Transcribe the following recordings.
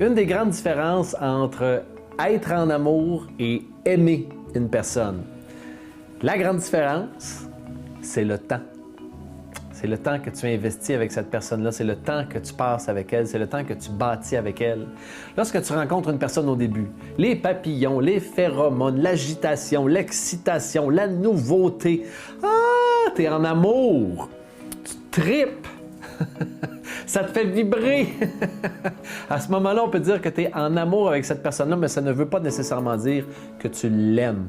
Une des grandes différences entre être en amour et aimer une personne. La grande différence, c'est le temps. C'est le temps que tu investis avec cette personne-là, c'est le temps que tu passes avec elle, c'est le temps que tu bâtis avec elle. Lorsque tu rencontres une personne au début, les papillons, les phéromones, l'agitation, l'excitation, la nouveauté, t'es en amour, tu tripes, ça te fait vibrer. À ce moment-là, on peut dire que tu es en amour avec cette personne-là, mais ça ne veut pas nécessairement dire que tu l'aimes.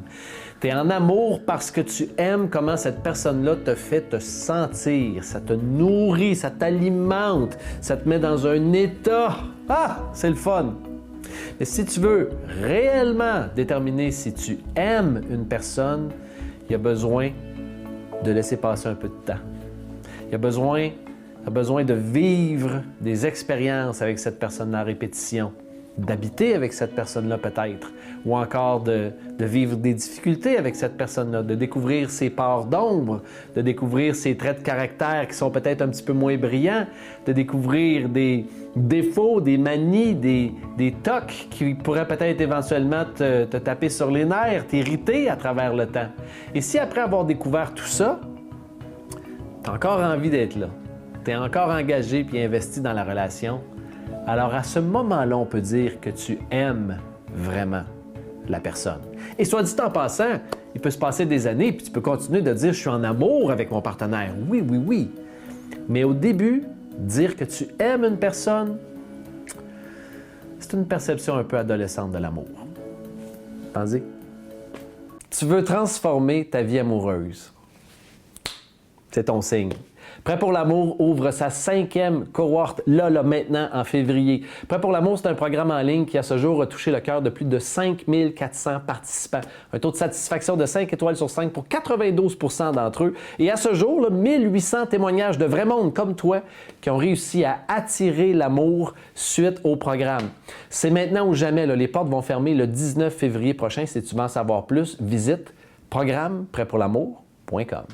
Tu es en amour parce que tu aimes comment cette personne-là te fait te sentir. Ça te nourrit, ça t'alimente, ça te met dans un état. C'est le fun! Mais si tu veux réellement déterminer si tu aimes une personne, il y a besoin de laisser passer un peu de temps. Il y a besoin de vivre des expériences avec cette personne-là à répétition, d'habiter avec cette personne-là peut-être, ou encore de vivre des difficultés avec cette personne-là, de découvrir ses parts d'ombre, de découvrir ses traits de caractère qui sont peut-être un petit peu moins brillants, de découvrir des défauts, des manies, des tocs qui pourraient peut-être éventuellement te taper sur les nerfs, t'irriter à travers le temps. Et si après avoir découvert tout ça, tu as encore envie d'être là, tu es encore engagé puis investi dans la relation, alors à ce moment-là, on peut dire que tu aimes vraiment la personne. Et soit dit en passant, il peut se passer des années puis tu peux continuer de dire « je suis en amour avec mon partenaire ». Oui, oui, oui. Mais au début, dire que tu aimes une personne, c'est une perception un peu adolescente de l'amour. Pensez. Tu veux transformer ta vie amoureuse. C'est ton signe. Prêt pour l'amour ouvre sa 5e cohorte là, maintenant, en février. Prêt pour l'amour, c'est un programme en ligne qui, à ce jour, a touché le cœur de plus de 5400 participants. Un taux de satisfaction de 5 étoiles sur 5 pour 92 % d'entre eux. Et à ce jour, 1800 témoignages de vrai monde comme toi qui ont réussi à attirer l'amour suite au programme. C'est maintenant ou jamais. Les portes vont fermer le 19 février prochain. Si tu veux en savoir plus, visite programme prêtpourlamour.com.